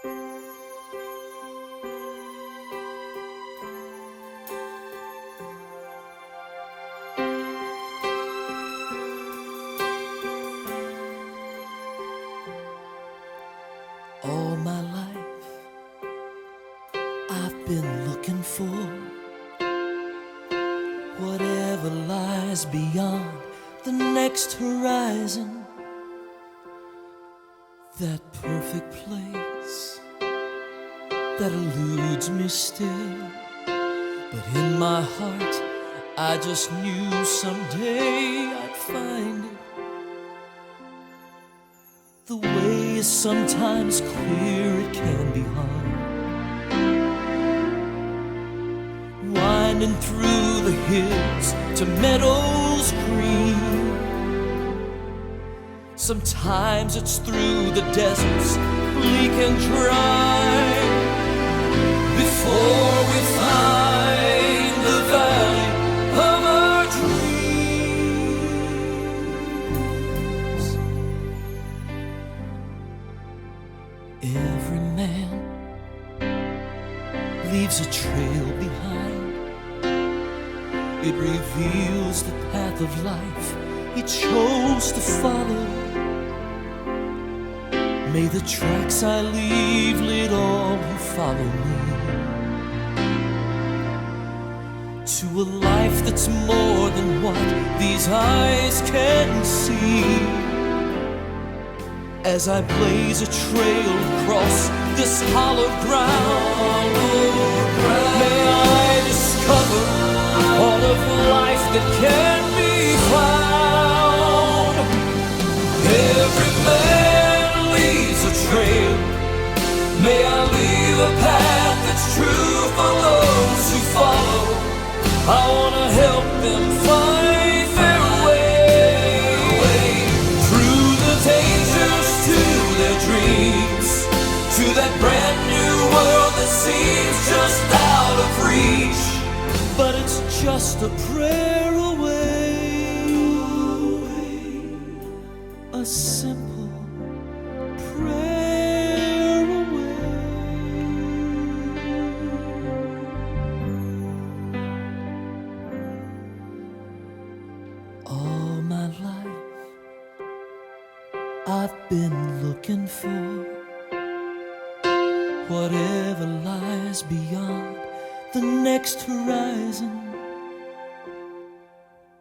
All my life I've been looking for whatever lies beyond the next horizon, that perfect place that eludes me still. But in my heart I just knew someday I'd find it. The way is sometimes clear, it can be hard, winding through the hills to meadows green. Sometimes it's through the deserts, bleak and dry, before we find the valley of our dreams. Every man leaves a trail behind. It reveals the path of life he chose to follow. May the tracks I leave lead all who follow me to a life that's more than what these eyes can see. As I blaze a trail across this hollow ground, may I discover all of life that can be found. Every man leaves a trail. May I leave a path that's true for those who follow. I want to help them find their way through the dangers to their dreams, to that brand new world that seems just out of reach. But it's just a prayer away, a simple prayer away. All my life I've been looking for whatever lies beyond the next horizon.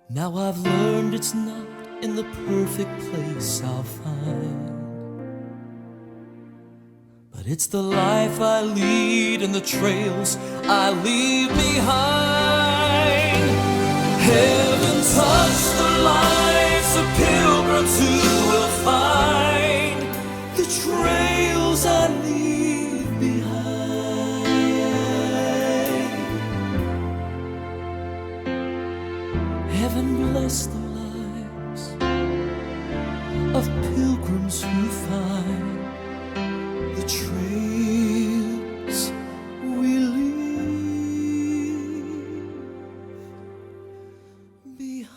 Now I've learned it's not in the perfect place I'll find, but it's the life I lead and the trails I leave behind. Heaven touch the lives of pilgrims who will find the trails I leave behind. Heaven bless the lives of pilgrims who find the trails we leave behind.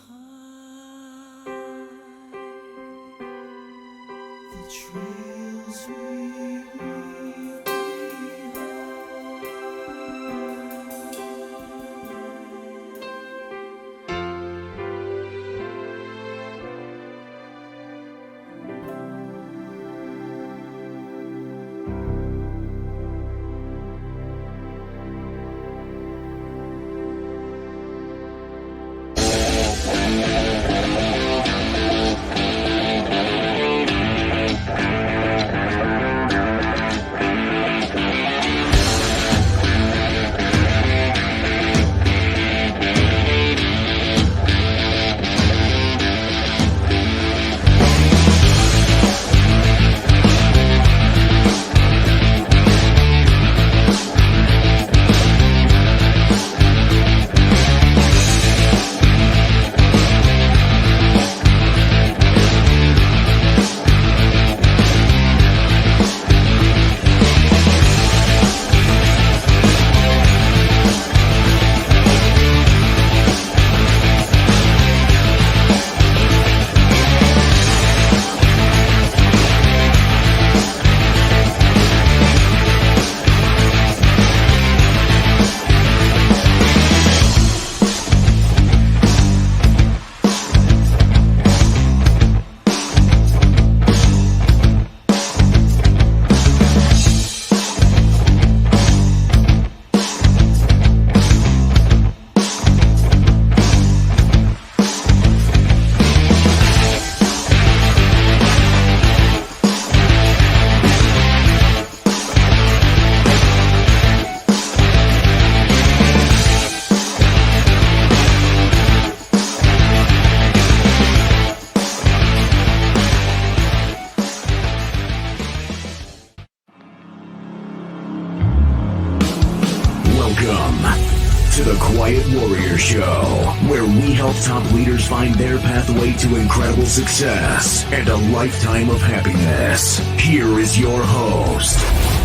Welcome to the Quiet Warrior Show, where we help top leaders find their pathway to incredible success and a lifetime of happiness. Here is your host,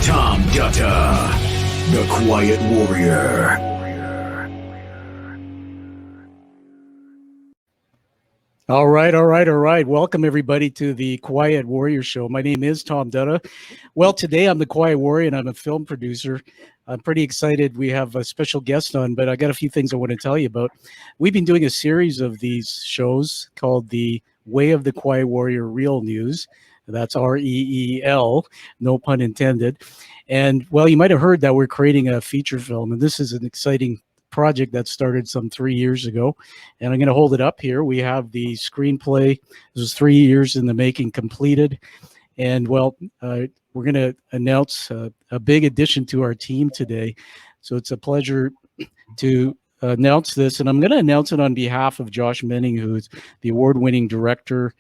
Tom Dutta, the Quiet Warrior. All right. Welcome, everybody, to the Quiet Warrior Show. My name is Tom Dutta. Well, today I'm the Quiet Warrior, and I'm a film producer. I'm pretty excited. We have a special guest on, but I got a few things I want to tell you about. We've been doing a series of these shows called The Way of the Quiet Warrior Real News. That's REEL, no pun intended. And, well, you might have heard that we're creating a feature film, and this is an exciting project that started some 3 years ago, and I'm going to hold it up here. We have the screenplay. This was 3 years in the making, completed, and well, we're going to announce a big addition to our team today. So it's a pleasure to announce this, and I'm going to announce it on behalf of Josh Menning, who's the award-winning director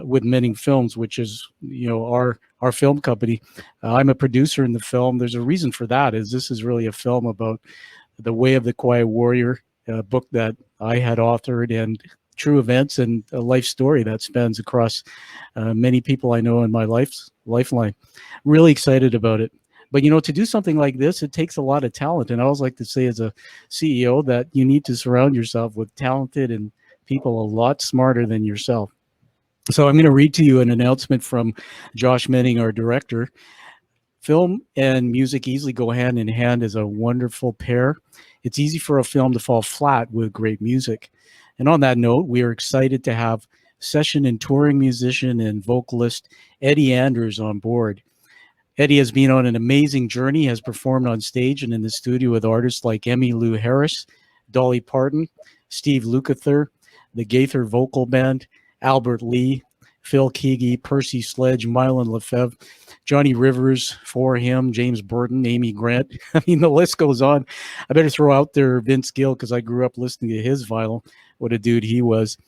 with Menning Films, which is, you know, our film company. I'm a producer in the film. There's a reason for that. Is this is really a film about The Way of the Quiet Warrior, a book that I had authored, and true events and a life story that spans across many people I know in my lifeline. Really excited about it. But, you know, to do something like this, it takes a lot of talent. And I always like to say as a CEO that you need to surround yourself with talented and people a lot smarter than yourself. So I'm going to read to you an announcement from Josh Menning, our director. Film and music easily go hand in hand as a wonderful pair. It's easy for a film to fall flat with great music. And on that note, we are excited to have session and touring musician and vocalist Eddie Anders on board. Eddie has been on an amazing journey, has performed on stage and in the studio with artists like Emmylou Harris, Dolly Parton, Steve Lukather, the Gaither Vocal Band, Albert Lee, Phil Keaggy, Percy Sledge, Mylon Lefebvre, Johnny Rivers, For Him, James Burton, Amy Grant. I mean, the list goes on. I better throw out there Vince Gill, because I grew up listening to his vinyl. What a dude he was.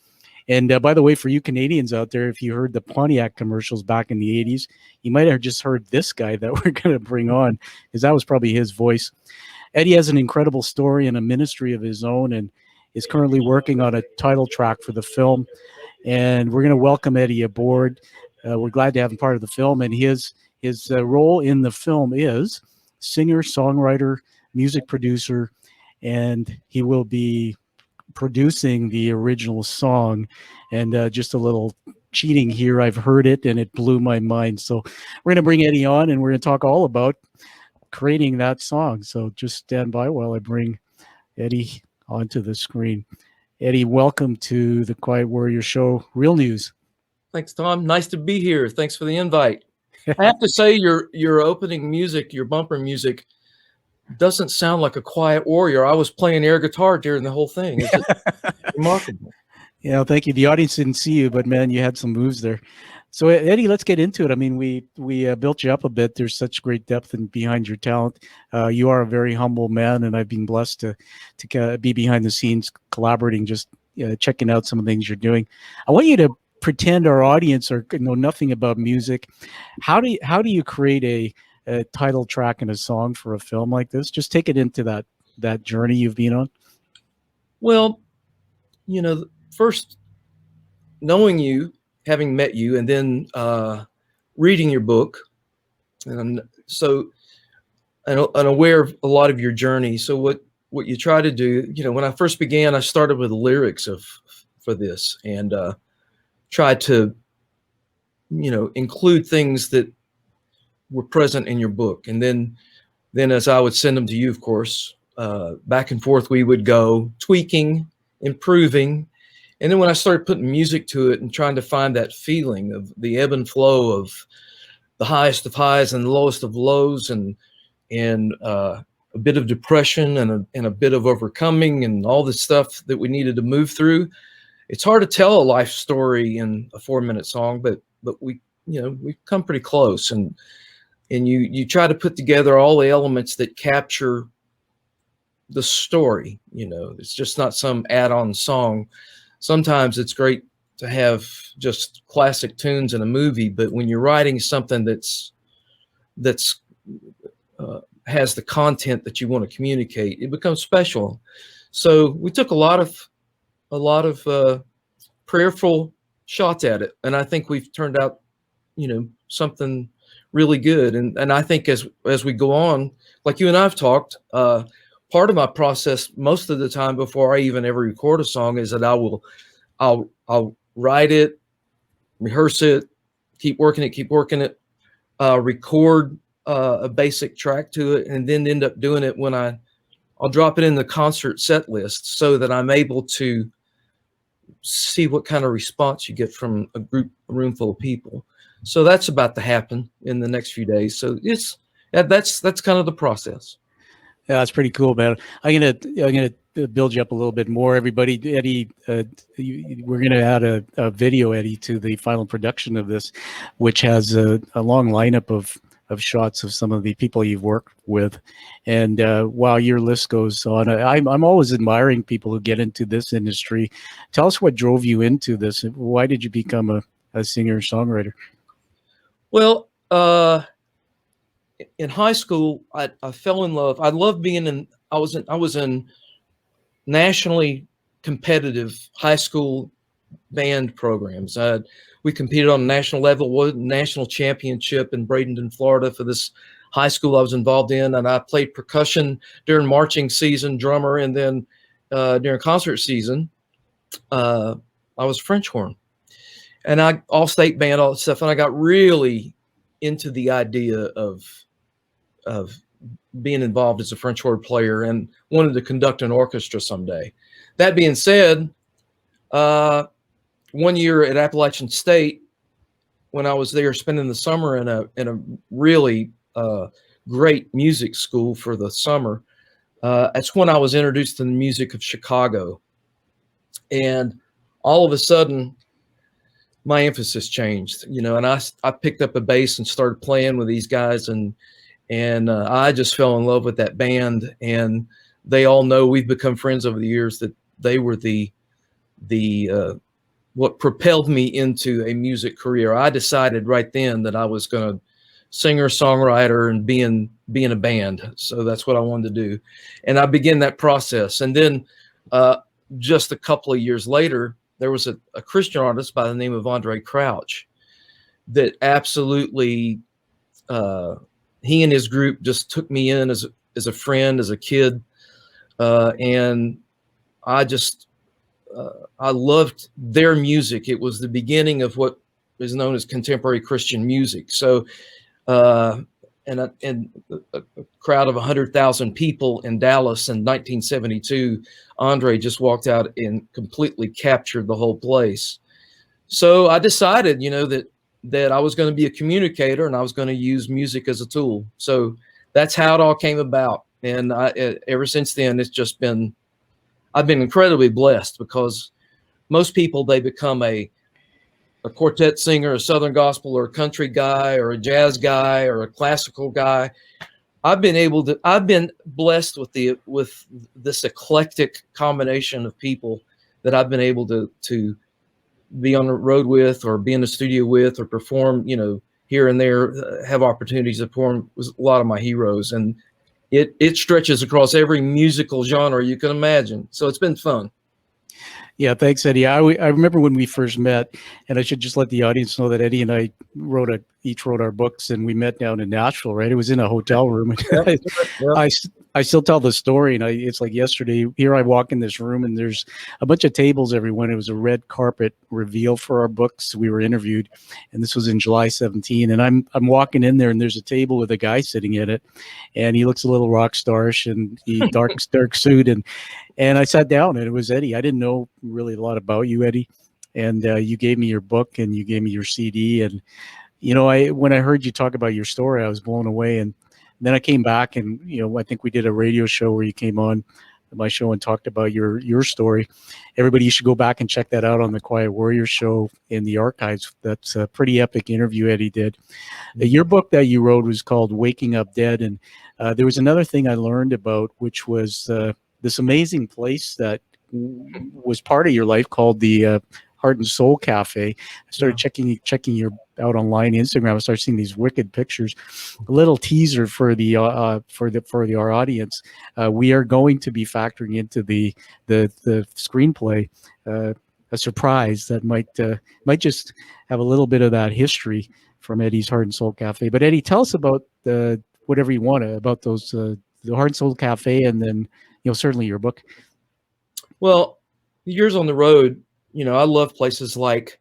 And by the way, for you Canadians out there, if you heard the Pontiac commercials back in the 80s, you might have just heard this guy that we're going to bring on, because that was probably his voice. Eddie has an incredible story and a ministry of his own, and is currently working on a title track for the film. And we're going to welcome Eddie aboard. We're glad to have him part of the film. And his role in the film is singer, songwriter, music producer, and he will be producing the original song. And just a little cheating here, I've heard it and it blew my mind. So we're going to bring Eddie on, and we're going to talk all about creating that song. So just stand by while I bring Eddie onto the screen. Eddie, welcome to the Quiet Warrior Show, Real News. Thanks, Tom. Nice to be here. Thanks for the invite. I have to say, your opening music, your bumper music, doesn't sound like a quiet warrior. I was playing air guitar during the whole thing. It's remarkable. Yeah, thank you. The audience didn't see you, but man, you had some moves there. So Eddie, let's get into it. I mean, we built you up a bit. There's such great depth behind your talent. You are a very humble man, and I've been blessed to be behind the scenes, collaborating, just checking out some of the things you're doing. I want you to pretend our audience know nothing about music. How do you create a title track and a song for a film like this? Just take it into that journey you've been on. Well, you know, first knowing you, having met you, and then reading your book, and I'm so unaware of a lot of your journey. So what you try to do, you know, when I first began, I started with the lyrics for this, and tried to, you know, include things that were present in your book, and then as I would send them to you, of course, back and forth we would go, tweaking, improving. And then when I started putting music to it and trying to find that feeling of the ebb and flow of the highest of highs and the lowest of lows, and a bit of depression and a bit of overcoming and all this stuff that we needed to move through. It's hard to tell a life story in a 4-minute song, but we, you know, we've come pretty close, and you try to put together all the elements that capture the story. You know, it's just not some add-on song. Sometimes it's great to have just classic tunes in a movie, but when you're writing something that's has the content that you want to communicate, it becomes special. So we took a lot of prayerful shots at it, and I think we've turned out, something really good. And I think as we go on, like you and I've talked, part of my process most of the time before I even ever record a song is that I'll write it, rehearse it, keep working it, record a basic track to it, and then end up doing it when I'll drop it in the concert set list so that I'm able to see what kind of response you get from a room full of people. So that's about to happen in the next few days. So that's kind of the process. Yeah, that's pretty cool, man. I'm gonna build you up a little bit more, everybody. Eddie, we're gonna add a video, Eddie, to the final production of this, which has a long lineup of shots of some of the people you've worked with. And while your list goes on, I'm always admiring people who get into this industry. Tell us what drove you into this. Why did you become a singer-songwriter? Well, in high school, I fell in love. I loved being I was in nationally competitive high school band programs. We competed on a national level, won national championship in Bradenton, Florida for this high school I was involved in. And I played percussion during marching season, drummer. And then during concert season, I was French horn. And all state band, all that stuff. And I got really into the idea of being involved as a French horn player and wanted to conduct an orchestra someday. That being said, one year at Appalachian State, when I was there spending the summer in a really great music school for the summer, that's when I was introduced to the music of Chicago. And all of a sudden, my emphasis changed, and I picked up a bass and started playing with these guys, and I just fell in love with that band. And they all know, we've become friends over the years, that they were the what propelled me into a music career. I decided right then that I was going to singer, songwriter, and be in a band. So that's what I wanted to do. And I began that process. And then just a couple of years later, there was a Christian artist by the name of Andre Crouch that absolutely, he and his group just took me in as a friend, as a kid. And I loved their music. It was the beginning of what is known as contemporary Christian music. So, and a crowd of 100,000 people in Dallas in 1972, Andre just walked out and completely captured the whole place. So I decided, that I was going to be a communicator and I was going to use music as a tool. So that's how it all came about. And ever since then, I've been incredibly blessed, because most people, they become a quartet singer, a Southern gospel, or a country guy, or a jazz guy, or a classical guy. I've been blessed with this eclectic combination of people that I've been able to be on the road with, or be in the studio with, or perform, here and there, have opportunities to perform with a lot of my heroes. And it stretches across every musical genre you can imagine. So it's been fun. Yeah, thanks, Eddie. I remember when we first met, and I should just let the audience know that Eddie and I each wrote our books, and we met down in Nashville, right? It was in a hotel room. Yep. I still tell the story, and it's like yesterday. Here I walk in this room, and there's a bunch of tables everywhere. It was a red carpet reveal for our books. We were interviewed, and this was in July 17. And I'm walking in there, and there's a table with a guy sitting at it, and he looks a little rock starish, and he dark suit, and I sat down, and it was Eddie. I didn't know really a lot about you, Eddie, and you gave me your book, and you gave me your CD, and when I heard you talk about your story, I was blown away. And then I came back, and I think we did a radio show where you came on my show and talked about your story. Everybody, you should go back and check that out on the Quiet Warrior show in the archives. That's a pretty epic interview Eddie did. Your book that you wrote was called Waking Up Dead, and there was another thing I learned about, which was this amazing place that was part of your life called the Heart and Soul Cafe. I started checking your out online Instagram. I started seeing these wicked pictures. A little teaser for our audience. We are going to be factoring into the screenplay a surprise that might just have a little bit of that history from Eddie's Heart and Soul Cafe. But Eddie, tell us about whatever you want about those the Heart and Soul Cafe, and then certainly your book. Well, years on the road, I love places like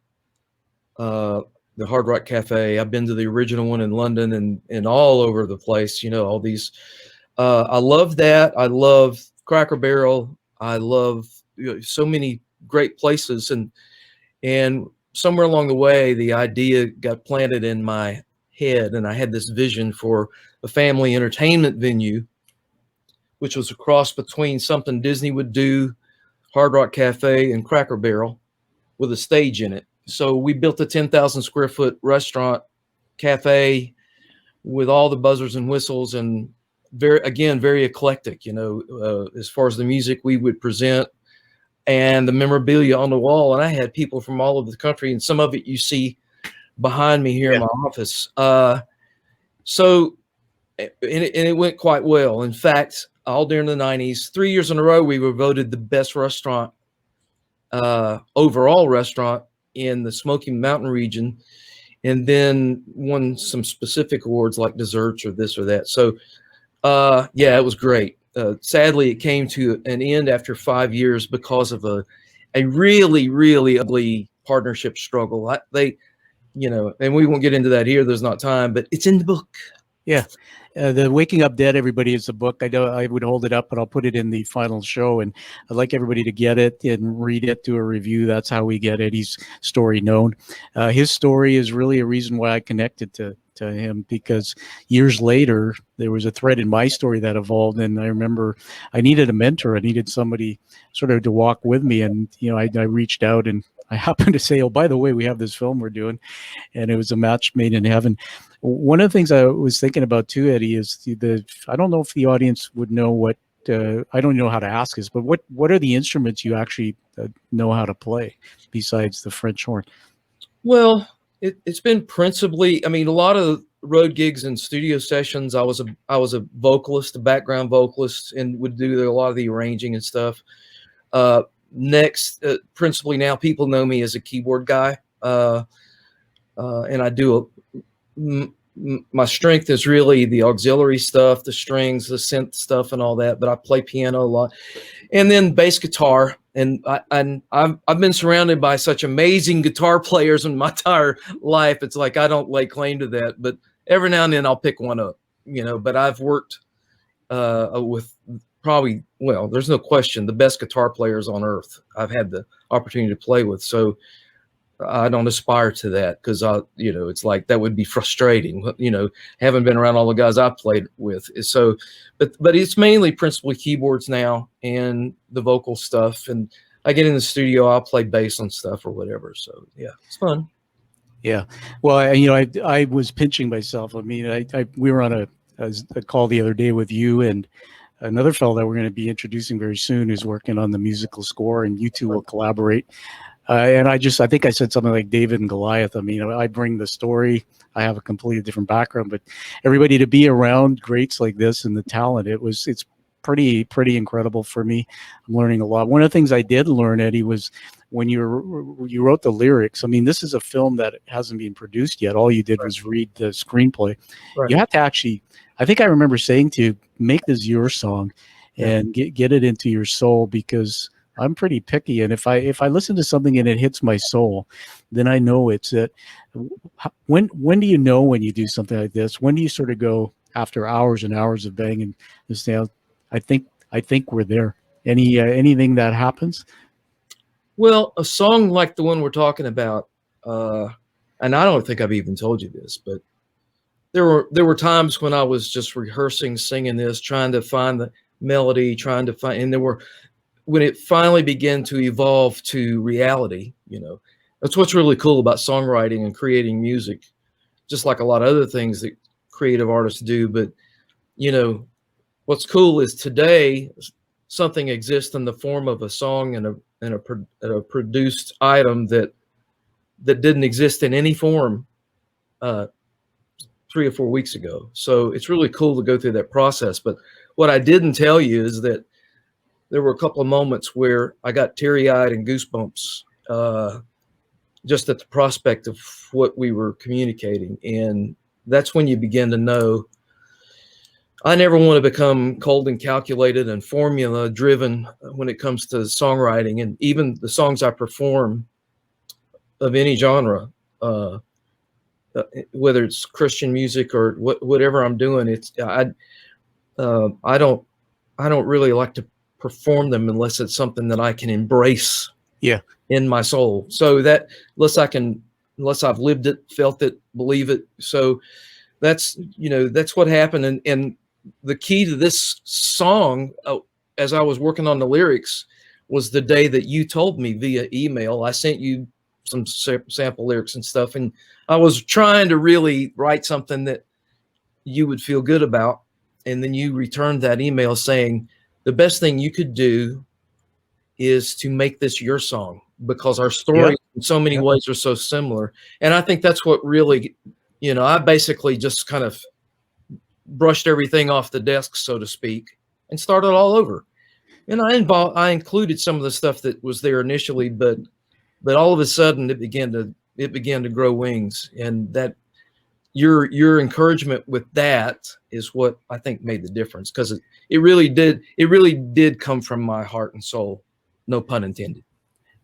the Hard Rock Cafe. I've been to the original one in London and all over the place. All these. I love that. I love Cracker Barrel. I love so many great places, and somewhere along the way, the idea got planted in my head, and I had this vision for a family entertainment venue, which was a cross between something Disney would do, Hard Rock Cafe, and Cracker Barrel, with a stage in it. So we built a 10,000 square foot restaurant cafe with all the buzzers and whistles, and very eclectic, as far as the music we would present and the memorabilia on the wall. And I had people from all over the country, and some of it you see behind me here in my office. So it went quite well. In fact, all during the 90s, 3 years in a row, we were voted the best restaurant, overall restaurant in the Smoky Mountain region, and then won some specific awards like desserts or this or that. So, it was great. Sadly, it came to an end after 5 years because of a really, really ugly partnership struggle. And we won't get into that here. There's not time, but it's in the book. Yeah. The Waking Up Dead, everybody, is a book. I know I would hold it up, but I'll put it in the final show. And I'd like everybody to get it and read it, do a review. That's how we get Eddie's story known. His story is really a reason why I connected to him, because years later, there was a thread in my story that evolved. And I remember I needed a mentor. I needed somebody sort of to walk with me. And, I reached out, and I happened to say, oh, by the way, we have this film we're doing. And it was a match made in heaven. One of the things I was thinking about too, Eddie, is I don't know if the audience would know what, I don't know how to ask this, but what are the instruments you actually know how to play besides the French horn? Well, it's been principally, a lot of road gigs and studio sessions. I was a vocalist, a background vocalist, and would do a lot of the arranging and stuff. Next, principally now, people know me as a keyboard guy, and I do my strength is really the auxiliary stuff, the strings, the synth stuff, and all that. But I play piano a lot, and then bass guitar. And I've been surrounded by such amazing guitar players in my entire life. It's like I don't lay claim to that, but every now and then I'll pick one up, But I've worked with probably, there's no question, the best guitar players on earth I've had the opportunity to play with. So I don't aspire to that, because it's like that would be frustrating. Haven't been around all the guys I've played with. So, but it's mainly principally keyboards now and the vocal stuff. And I get in the studio, I'll play bass on stuff or whatever. So yeah, it's fun. Yeah. Well, I was pinching myself. We were on a call the other day with you and another fellow that we're going to be introducing very soon, who's working on the musical score, and you two will collaborate. And I think I said something like David and Goliath. I bring the story. I have a completely different background, but everybody to be around greats like this and the talent, it's pretty incredible for me. I'm learning a lot. One of the things I did learn, Eddie, was when you wrote the lyrics. This is a film that hasn't been produced yet. All you did was read the screenplay. Right. You have to actually, I think I remember saying to you, make this your song and get it into your soul, because I'm pretty picky, and if I listen to something and it hits my soul, then I know it's it. When do you know when you do something like this? When do you sort of go, after hours and hours of banging this down, I think we're there? Anything that happens? Well, a song like the one we're talking about, and I don't think I've even told you this, but there were times when I was just rehearsing, singing this, trying to find the melody, and when it finally began to evolve to reality, that's what's really cool about songwriting and creating music, just like a lot of other things that creative artists do. But, what's cool is today something exists in the form of a song and a produced item that that didn't exist in any form 3 or 4 weeks ago. So it's really cool to go through that process. But what I didn't tell you is that there were a couple of moments where I got teary-eyed and goosebumps just at the prospect of what we were communicating. And that's when you begin to know, I never want to become cold and calculated and formula driven when it comes to songwriting. And even the songs I perform of any genre, whether it's Christian music or whatever I'm doing, I don't really like to perform them unless it's something that I can embrace in my soul. So that unless I've lived it, felt it, believe it. So that's what happened. And the key to this song, as I was working on the lyrics, was the day that you told me via email. I sent you some sample lyrics and stuff, and I was trying to really write something that you would feel good about. And then you returned that email saying the best thing you could do is to make this your song, because our stories in so many ways are so similar. And I think that's what really, I basically just kind of brushed everything off the desk, so to speak, and started all over. And I included some of the stuff that was there initially, but all of a sudden it began to grow wings. And that your encouragement with that is what I think made the difference, because it really did come from my heart and soul, no pun intended.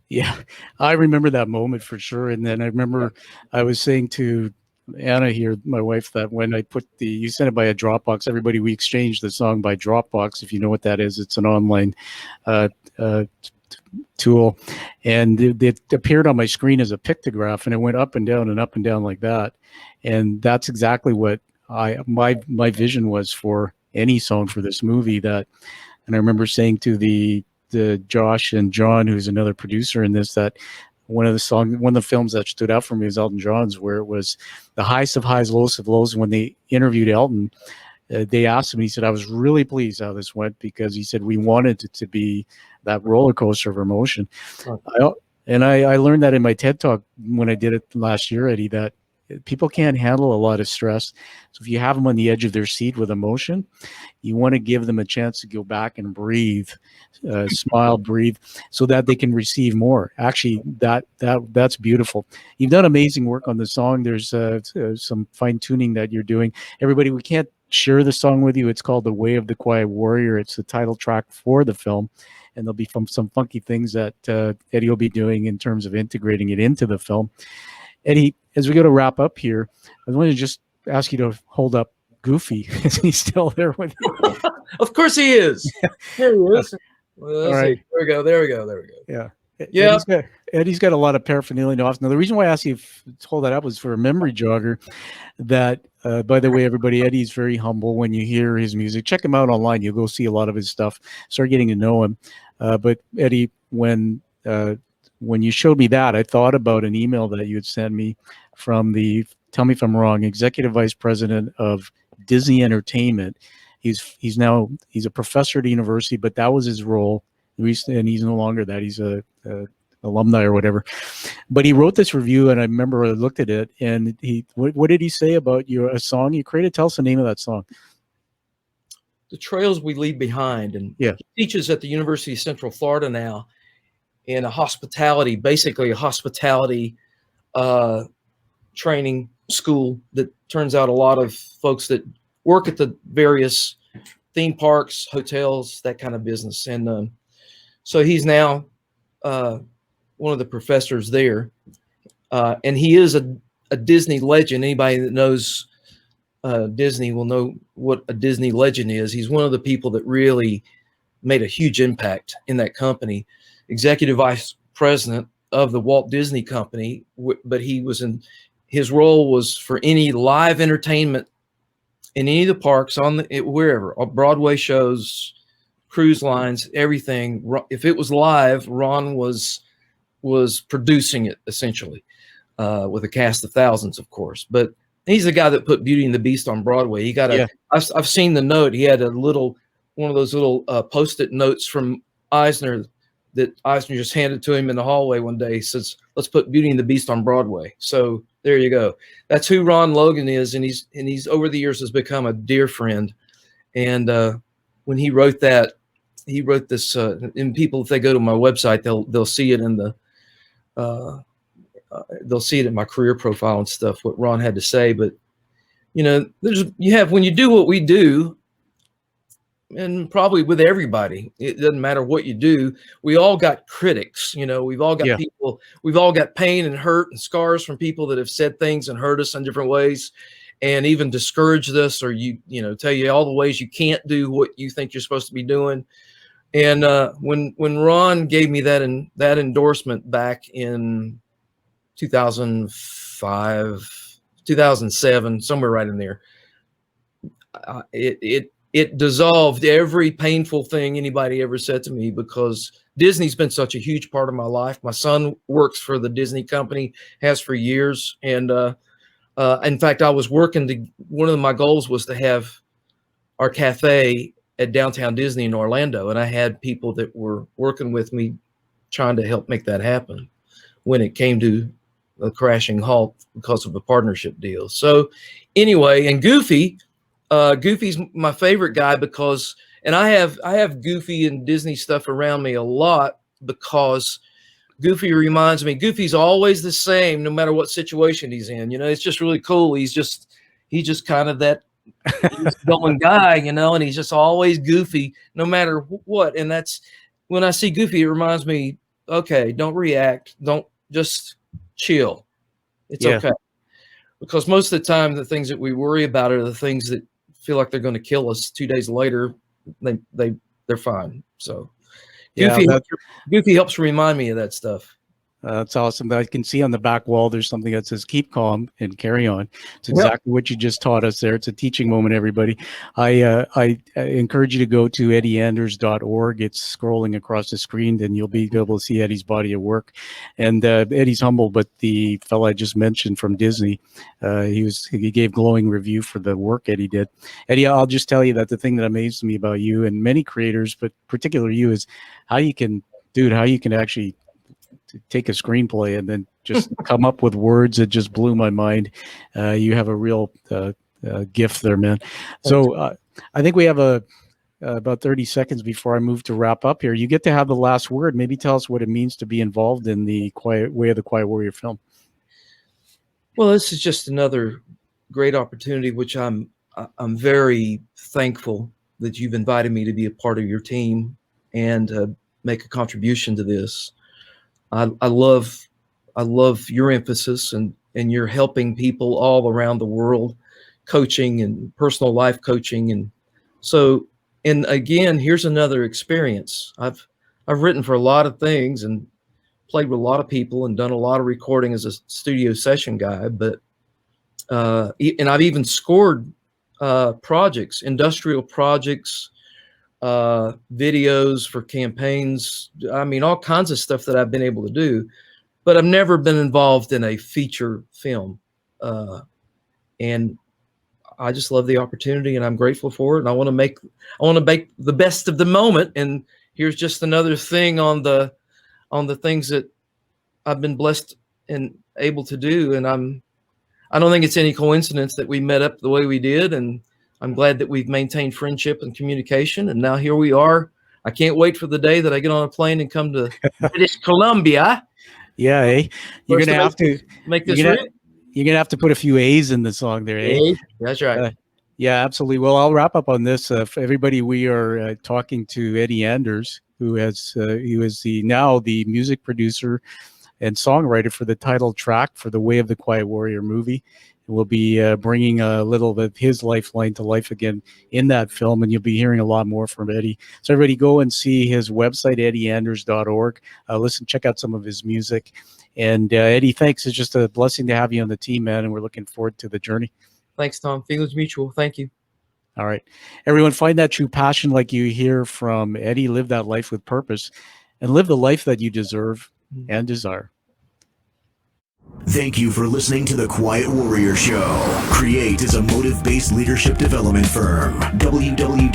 Yeah, I remember that moment for sure. And then I remember I was saying to Anna here, my wife, that when I put you sent it by a Dropbox, everybody, we exchanged the song by Dropbox. If you know what that is, it's an online tool, and it appeared on my screen as a pictograph, and it went up and down like that. And that's exactly what my vision was for any song for this movie. And I remember saying to the Josh and John, who's another producer in this, that one of the films that stood out for me was Elton John's, where it was the highest of highs, lowest of lows. And when they interviewed Elton, they asked him, he said, I was really pleased how this went, because he said, we wanted it to be that roller coaster of emotion. I learned that in my TED Talk when I did it last year, Eddie, that people can't handle a lot of stress. So if you have them on the edge of their seat with emotion, you want to give them a chance to go back and breathe, smile, breathe, so that they can receive more. Actually, that's beautiful. You've done amazing work on the song. There's some fine tuning that you're doing. Everybody, we can't share the song with you. It's called The Way of the Quiet Warrior. It's the title track for the film. And there'll be some funky things that Eddie will be doing in terms of integrating it into the film. Eddie, as we go to wrap up here, I want to just ask you to hold up Goofy. Is he still there with you? Of course he is. There he is. Well, all right. There we go. Yeah. Yeah. Eddie's got a lot of paraphernalia off. Now, the reason why I asked you to hold that up was for a memory jogger. That, by the way, everybody, Eddie's very humble. When you hear his music, check him out online. You'll go see a lot of his stuff. Start getting to know him. But Eddie, when you showed me that, I thought about an email that you had sent me from tell me if I'm wrong, Executive Vice President of Disney Entertainment. He's a professor at the university, but that was his role. And he's no longer that. He's a alumni or whatever. But he wrote this review, and I remember I looked at it, and what did he say about a song you created? Tell us the name of that song. The Trails We Leave Behind. And he teaches at the University of Central Florida now in basically a hospitality training school that turns out a lot of folks that work at the various theme parks, hotels, that kind of business. And so he's now one of the professors there. And he is a Disney legend. Anybody that knows Disney will know what a Disney legend is. He's one of the people that really made a huge impact in that company. Executive Vice President of the Walt Disney Company, but his role was for any live entertainment in any of the parks, wherever, Broadway shows, cruise lines, everything. If it was live, Ron was producing it essentially, with a cast of thousands, of course. But he's the guy that put Beauty and the Beast on Broadway. He got I've seen the note. He had one of those little Post-it notes from Eisner that Eisner just handed to him in the hallway one day. He says, "Let's put Beauty and the Beast on Broadway." So there you go. That's who Ron Logan is, and he's over the years has become a dear friend. And when he wrote that, he wrote this. And people, if they go to my website, they'll see it in the they'll see it in my career profile and stuff. What Ron had to say, but when you do what we do. And probably with everybody, it doesn't matter what you do. We all got critics, we've all got people, we've all got pain and hurt and scars from people that have said things and hurt us in different ways and even discouraged us, or tell you all the ways you can't do what you think you're supposed to be doing. And when Ron gave me that endorsement back in 2005, 2007, somewhere right in there, it dissolved every painful thing anybody ever said to me, because Disney's been such a huge part of my life. My son works for the Disney company, has for years. And in fact, I was working one of my goals was to have our cafe at Downtown Disney in Orlando. And I had people that were working with me trying to help make that happen when it came to a crashing halt because of a partnership deal. So anyway, and Goofy's my favorite guy because, and I have Goofy and Disney stuff around me a lot because Goofy reminds me, Goofy's always the same no matter what situation he's in. It's just really cool. He's just kind of that going guy, and he's just always goofy no matter what. And that's when I see Goofy, it reminds me, okay, don't react, don't just chill. It's okay. Because most of the time, the things that we worry about are the things that feel like they're going to kill us 2 days later. They're fine. So Goofy helps remind me of that stuff. That's awesome. I can see on the back wall there's something that says "Keep calm and carry on." It's exactly what you just taught us there. It's a teaching moment, everybody. I encourage you to go to eddieanders.org. It's scrolling across the screen, and you'll be able to see Eddie's body of work. And Eddie's humble, but the fellow I just mentioned from Disney, he gave glowing review for the work Eddie did. Eddie, I'll just tell you that the thing that amazed me about you and many creators, but particularly you, is how you can actually take a screenplay and then just come up with words that just blew my mind. You have a real gift there, man. So I think we have about 30 seconds before I move to wrap up here. You get to have the last word. Maybe tell us what it means to be involved in the Way of the Quiet Warrior film. Well, this is just another great opportunity, which I'm very thankful that you've invited me to be a part of your team and make a contribution to this. I love your emphasis and you're helping people all around the world, coaching and personal life coaching. And so, and again, here's another experience. I've written for a lot of things and played with a lot of people and done a lot of recording as a studio session guy, but and I've even scored projects, industrial projects, videos for campaigns. I mean, all kinds of stuff that I've been able to do, but I've never been involved in a feature film. And I just love the opportunity and I'm grateful for it. And I want to make the best of the moment. And here's just another thing on the things that I've been blessed and able to do. And I don't think it's any coincidence that we met up the way we did. And I'm glad that we've maintained friendship and communication. And now here we are. I can't wait for the day that I get on a plane and come to British Columbia. Yeah, eh? You're going to have to make this you're going to have to put a few A's in the song there, eh? That's right. Yeah, absolutely. Well, I'll wrap up on this. For everybody, we are talking to Eddie Anders, who is now the music producer and songwriter for the title track for the Way of the Quiet Warrior movie. We'll be bringing a little bit of his lifeline to life again in that film, and you'll be hearing a lot more from Eddie. So everybody go and see his website, eddieanders.org. Listen, check out some of his music. And Eddie, thanks. It's just a blessing to have you on the team, man, and we're looking forward to the journey. Thanks, Tom. Feelings mutual. Thank you. All right. Everyone, find that true passion like you hear from Eddie. Live that life with purpose and live the life that you deserve and desire. Thank you for listening to The Quiet Warrior Show. Create is a motive-based leadership development firm. www.kreat.ca